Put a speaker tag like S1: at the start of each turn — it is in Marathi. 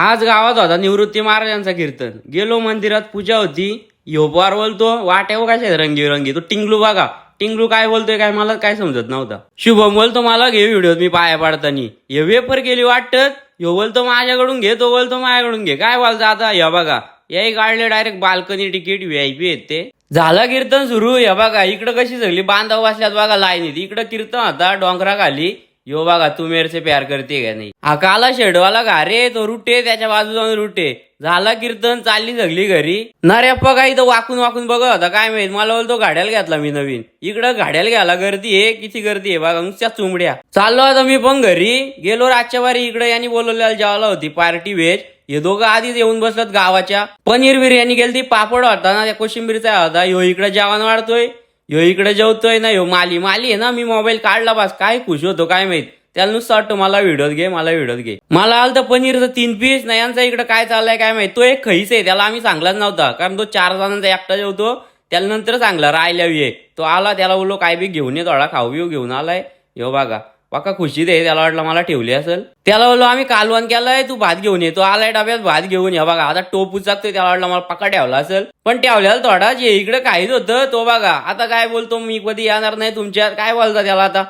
S1: आज गावात होता निवृत्ती महाराजांचा कीर्तन. गेलो मंदिरात पूजा होती. ह्यो पार बोलतो वाट्यावर कशा रंगीरंगी. तो टिंगलू बघा. टिंगलू काय बोलतोय काय मला काय समजत नव्हता. शुभम बोलतो मला घे व्हिडिओ मी पाया पाडतानी. हे वेपर गेली वाटत. ह्यो बोलतो माझ्याकडून घे, तो बोलतो माझ्याकडून घे. काय बोलतो आता या बघा. याही काढले डायरेक्ट बाल्कनी तिकीट VIP आहेत ते. झालं कीर्तन सुरू. या बघा इकडं कशी सगळी बांधव बसल्यात बघा लाईनीत. इकडं कीर्तन होता डोंगरा खाली. यो बघा तू मेरे से प्यार करते का नाही. हा काला शेडवाला घारे तो रुटे त्याच्या बाजू जाऊन रुटे. झाला कीर्तन चालली सगळी घरी. नर्याप्पा काय इथं वाकून वाकून बघत होता काय माहित. मला बोलतो गाड्याला घेतला मी नवीन. इकडं गाड्याला घ्यायला गर्दी आहे. किती गर्दी आहे बघा नुसत्या चुंबड्या. चाललो आता मी पण घरी. गेलो रातच्या वारी इकडे यांनी बोलवलेला जेवायला होती पार्टी व्हेज. हे दोघं आधीच येऊन बसलात गावाच्या. पनीर बिर्याणी केली. पापड होता ना त्या कोशिंबीरचा होता. ह्यो इकडे जेवण वाढतोय. ह्यो इकडे जेवतोय ना. ह्यो माली आहे ना. मी मोबाईल काढला बस काय खुश होतो काय माहित. त्याला नुसतं वाटतं मला व्हिडिओत घे मला व्हिडिओत घे. मला आलं तर पनीरचं 3 पीस. नाही यांचा इकडे काय चाललंय काय माहित. तो एक खैस आहे त्याला आम्ही सांगलाच नव्हता कारण तो 4 जणांचा एकटा जेवतो. त्याला नंतर सांगला राहिल्यावी ये. तो आला त्याला बोललो काय बी घेऊन ये थोडा खाऊ बिऊ घेऊन आलाय. ह्यो बघा वाका खुशी दे. त्याला वाटलं मला ठेवली असेल. त्याला बोललो आम्ही कालवण केलंय तू भात घेऊन ये. तो आलाय डब्यात भात घेऊन या बघा. आता टोप उचाकतोय. त्याला वाटलं मला पक्का ठेवला असेल पण ठेवल्याला थोडा जे इकडे काहीच होतं तो बघा. आता काय बोलतो मी कधी येणार नाही तुमच्यात काय बोलता त्याला आता.